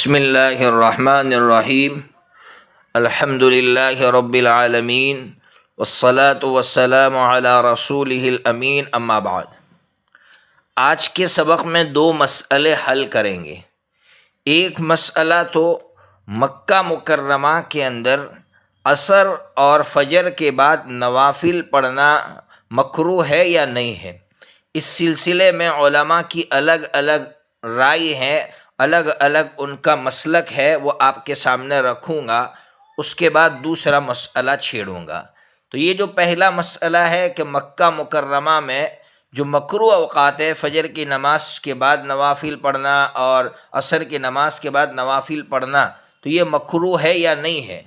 بسم اللہ الرحمن الرحیم الحمد للہ رب العالمین والصلاة والسلام علی رسولہ الامین اما بعد۔ آج کے سبق میں دو مسئلے حل کریں گے۔ ایک مسئلہ تو مکہ مکرمہ کے اندر عصر اور فجر کے بعد نوافل پڑھنا مکروہ ہے یا نہیں ہے، اس سلسلے میں علماء کی الگ الگ رائے ہیں، الگ الگ ان کا مسلک ہے، وہ آپ کے سامنے رکھوں گا۔ اس کے بعد دوسرا مسئلہ چھیڑوں گا۔ تو یہ جو پہلا مسئلہ ہے کہ مکہ مکرمہ میں جو مکروہ اوقات ہے، فجر کی نماز کے بعد نوافل پڑھنا اور عصر کی نماز کے بعد نوافل پڑھنا، تو یہ مکروہ ہے یا نہیں ہے؟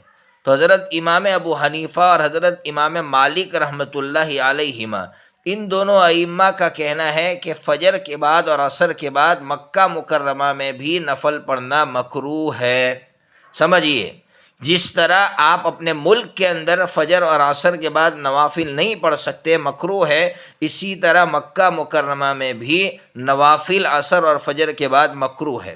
تو حضرت امام ابو حنیفہ اور حضرت امام مالک رحمۃ اللہ علیہما، ان دونوں ائمہ کا کہنا ہے کہ فجر کے بعد اور عصر کے بعد مکہ مکرمہ میں بھی نفل پڑھنا مکروہ ہے۔ سمجھیے، جس طرح آپ اپنے ملک کے اندر فجر اور عصر کے بعد نوافل نہیں پڑھ سکتے، مکروہ ہے، اسی طرح مکہ مکرمہ میں بھی نوافل عصر اور فجر کے بعد مکروہ ہے۔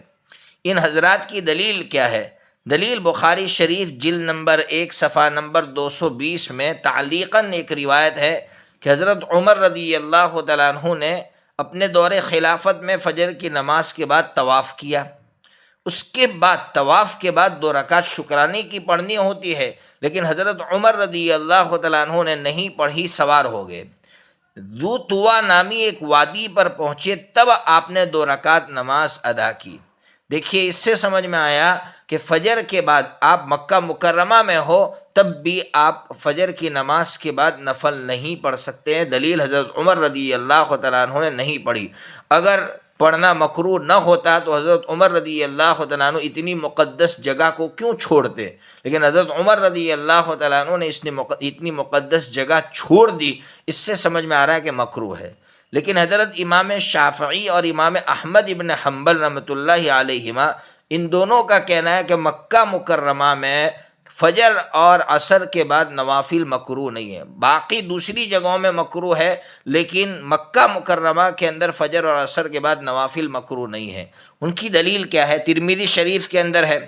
ان حضرات کی دلیل کیا ہے؟ دلیل بخاری شریف جلد نمبر 1 صفحہ نمبر 220 میں تعلیقاً ایک روایت ہے کہ حضرت عمر رضی اللہ تعالیٰ عنہ نے اپنے دور خلافت میں فجر کی نماز کے بعد طواف کیا۔ اس کے بعد طواف کے بعد 2 رکعت شکرانے کی پڑھنی ہوتی ہے، لیکن حضرت عمر رضی اللہ تعالیٰ عنہ نے نہیں پڑھی، سوار ہو گئے۔ ذو طوا نامی ایک وادی پر پہنچے، تب آپ نے 2 رکعت نماز ادا کی۔ دیکھیے، اس سے سمجھ میں آیا کہ فجر کے بعد آپ مکہ مکرمہ میں ہو تب بھی آپ فجر کی نماز کے بعد نفل نہیں پڑھ سکتے ہیں۔ دلیل حضرت عمر رضی اللہ تعالیٰ عنہ نے نہیں پڑھی۔ اگر پڑھنا مکروہ نہ ہوتا تو حضرت عمر رضی اللہ تعالیٰ عنہ اتنی مقدس جگہ کو کیوں چھوڑتے؟ لیکن حضرت عمر رضی اللہ تعالیٰ عنہ نے اتنی مقدس جگہ چھوڑ دی، اس سے سمجھ میں آ رہا ہے کہ مکروہ ہے۔ لیکن حضرت امام شافعی اور امام احمد ابن حنبل رحمۃ اللہ علیہما، ان دونوں کا کہنا ہے کہ مکہ مکرمہ میں فجر اور عصر کے بعد نوافل مکروہ نہیں ہے۔ باقی دوسری جگہوں میں مکروہ ہے، لیکن مکہ مکرمہ کے اندر فجر اور عصر کے بعد نوافل مکروہ نہیں ہے۔ ان کی دلیل کیا ہے؟ ترمذی شریف کے اندر ہے،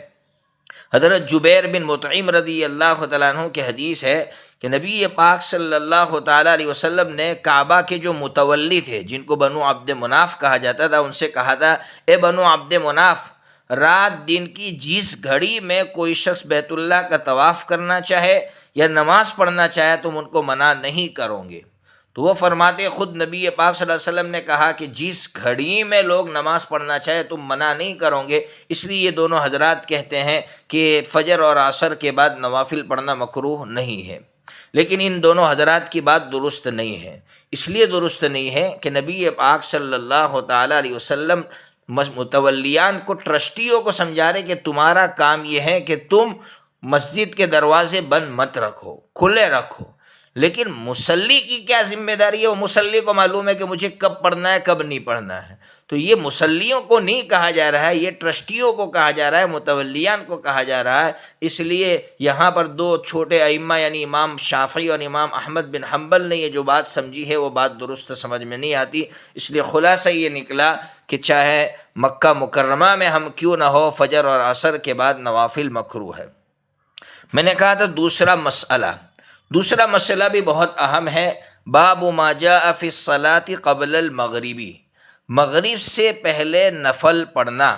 حضرت جبیر بن مطعم رضی اللہ تعالیٰ عنہ کی حدیث ہے کہ نبی پاک صلی اللہ تعالیٰ علیہ وسلم نے کعبہ کے جو متولی تھے، جن کو بنو عبد مناف کہا جاتا تھا، ان سے کہا تھا، اے بنو عبد مناف، رات دن کی جس گھڑی میں کوئی شخص بیت اللہ کا طواف کرنا چاہے یا نماز پڑھنا چاہے تم ان کو منع نہیں کرو گے۔ تو وہ فرماتے، خود نبی پاک صلی اللہ علیہ وسلم نے کہا کہ جس گھڑی میں لوگ نماز پڑھنا چاہے تم منع نہیں کرو گے، اس لیے یہ دونوں حضرات کہتے ہیں کہ فجر اور عصر کے بعد نوافل پڑھنا مکروہ نہیں ہے۔ لیکن ان دونوں حضرات کی بات درست نہیں ہے۔ اس لیے درست نہیں ہے کہ نبی پاک صلی اللہ تعالیٰ علیہ وسلم متولیان کو، ٹرسٹیوں کو سمجھا رہے کہ تمہارا کام یہ ہے کہ تم مسجد کے دروازے بند مت رکھو، کھلے رکھو، لیکن مصلی کی کیا ذمہ داری ہے؟ وہ مصلی کو معلوم ہے کہ مجھے کب پڑھنا ہے کب نہیں پڑھنا ہے۔ تو یہ مصلیوں کو نہیں کہا جا رہا ہے، یہ ٹرسٹیوں کو کہا جا رہا ہے، متولیان کو کہا جا رہا ہے۔ اس لیے یہاں پر 2 چھوٹے ائمہ یعنی امام شافعی اور امام احمد بن حنبل نے یہ جو بات سمجھی ہے وہ بات درست سمجھ میں نہیں آتی۔ اس لیے خلاصہ یہ نکلا کہ چاہے مکہ مکرمہ میں ہم کیوں نہ ہو، فجر اور عصر کے بعد نوافل مکروہ ہے۔ میں نے کہا تھا دوسرا مسئلہ بھی بہت اہم ہے۔ باب ما جاء فی الصلاۃ قبل المغربی، مغرب سے پہلے نفل پڑھنا۔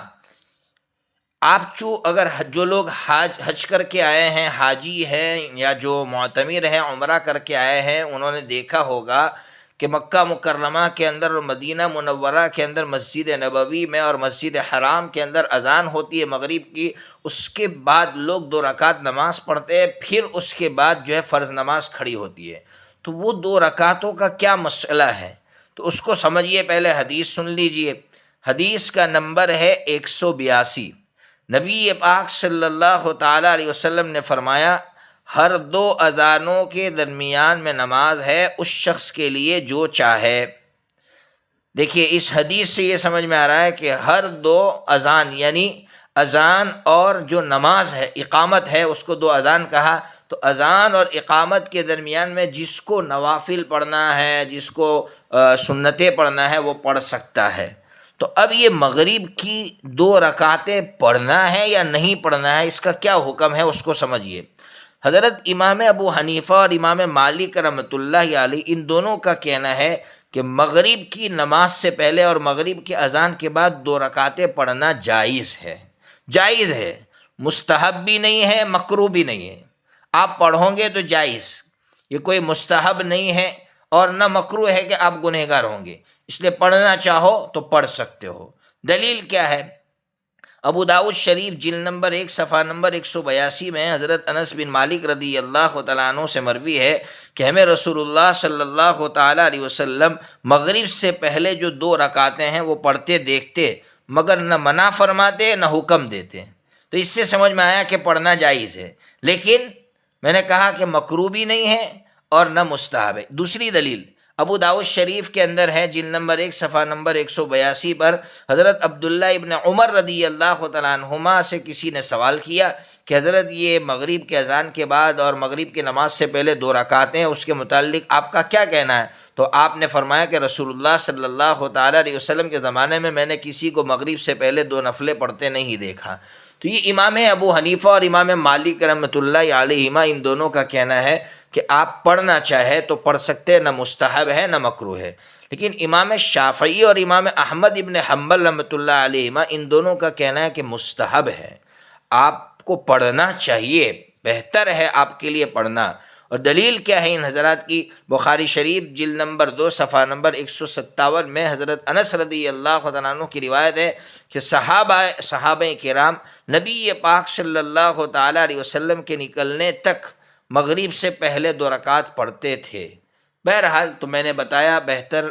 آپ اگر جو لوگ حج کر کے آئے ہیں، حاجی ہیں یا جو معتمر ہیں، عمرہ کر کے آئے ہیں، انہوں نے دیکھا ہوگا کہ مکہ مکرمہ کے اندر اور مدینہ منورہ کے اندر مسجد نبوی میں اور مسجد حرام کے اندر اذان ہوتی ہے مغرب کی، اس کے بعد لوگ 2 رکعت نماز پڑھتے ہیں، پھر اس کے بعد جو ہے فرض نماز کھڑی ہوتی ہے۔ تو وہ 2 رکعتوں کا کیا مسئلہ ہے؟ تو اس کو سمجھیے، پہلے حدیث سن لیجئے۔ حدیث کا نمبر ہے 182۔ نبی پاک صلی اللہ تعالیٰ علیہ وسلم نے فرمایا، ہر 2 اذانوں کے درمیان میں نماز ہے اس شخص کے لیے جو چاہے۔ دیکھیے، اس حدیث سے یہ سمجھ میں آ رہا ہے کہ ہر 2 اذان، یعنی اذان اور جو نماز ہے، اقامت ہے، اس کو 2 اذان کہا، تو اذان اور اقامت کے درمیان میں جس کو نوافل پڑھنا ہے، جس کو سنتیں پڑھنا ہے، وہ پڑھ سکتا ہے۔ تو اب یہ مغرب کی 2 رکعتیں پڑھنا ہے یا نہیں پڑھنا ہے، اس کا کیا حکم ہے اس کو سمجھیے۔ حضرت امام ابو حنیفہ اور امام مالک رحمۃ اللہ علیہ ان دونوں کا کہنا ہے کہ مغرب کی نماز سے پہلے اور مغرب کی اذان کے بعد 2 رکعتیں پڑھنا جائز ہے، جائز ہے، مستحب بھی نہیں ہے، مکروہ بھی نہیں ہے۔ آپ پڑھو گے تو جائز، یہ کوئی مستحب نہیں ہے اور نہ مکروہ ہے کہ آپ گنہگار ہوں گے، اس لیے پڑھنا چاہو تو پڑھ سکتے ہو۔ دلیل کیا ہے؟ ابو داؤد شریف جلد نمبر 1 صفحہ نمبر 182 میں حضرت انس بن مالک رضی اللہ تعالیٰ عنہ سے مروی ہے کہ ہمیں رسول اللہ صلی اللہ تعالیٰ علیہ وسلم مغرب سے پہلے جو 2 رکعتیں ہیں وہ پڑھتے دیکھتے، مگر نہ منع فرماتے نہ حکم دیتے۔ تو اس سے سمجھ میں آیا کہ پڑھنا جائز ہے، لیکن میں نے کہا کہ مکروہ بھی نہیں ہے اور نہ مستحب ہے۔ دوسری دلیل ابو داؤد شریف کے اندر ہے جلد نمبر 1 صفحہ نمبر 182 پر حضرت عبداللہ ابن عمر رضی اللہ تعالیٰ عنہما سے کسی نے سوال کیا کہ حضرت یہ مغرب کے اذان کے بعد اور مغرب کی نماز سے پہلے 2 رکعتیں، اس کے متعلق آپ کا کیا کہنا ہے؟ تو آپ نے فرمایا کہ رسول اللہ صلی اللہ تعالیٰ علیہ وسلم کے زمانے میں نے کسی کو مغرب سے پہلے 2 نفلیں پڑھتے نہیں دیکھا۔ تو یہ امام ابو حنیفہ اور امام مالک رحمۃ اللہ علیہما ان دونوں کا کہنا ہے کہ آپ پڑھنا چاہے تو پڑھ سکتے، نہ مستحب ہے نہ مکروہ ہے۔ لیکن امام شافعی اور امام احمد ابن حنبل رحمۃ اللہ علیہما ان دونوں کا کہنا ہے کہ مستحب ہے، آپ کو پڑھنا چاہیے، بہتر ہے آپ کے لیے پڑھنا۔ اور دلیل کیا ہے ان حضرات کی؟ بخاری شریف جلد نمبر 2 صفحہ نمبر 157 میں حضرت انس رضی اللہ عنہ کی روایت ہے کہ صحابہ کرام نبی پاک صلی اللہ تعالیٰ علیہ وسلم کے نکلنے تک مغرب سے پہلے 2 رکعت پڑھتے تھے۔ بہرحال تو میں نے بتایا بہتر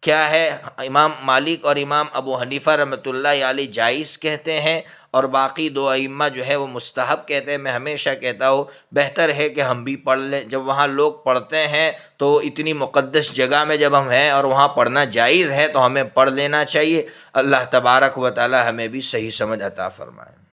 کیا ہے، امام مالک اور امام ابو حنیفہ رحمۃ اللہ علیہ جائز کہتے ہیں اور باقی 2 ائمہ جو ہے وہ مستحب کہتے ہیں۔ میں ہمیشہ کہتا ہوں بہتر ہے کہ ہم بھی پڑھ لیں، جب وہاں لوگ پڑھتے ہیں تو اتنی مقدس جگہ میں جب ہم ہیں اور وہاں پڑھنا جائز ہے تو ہمیں پڑھ لینا چاہیے۔ اللہ تبارک و تعالی ہمیں بھی صحیح سمجھ عطا فرمائے۔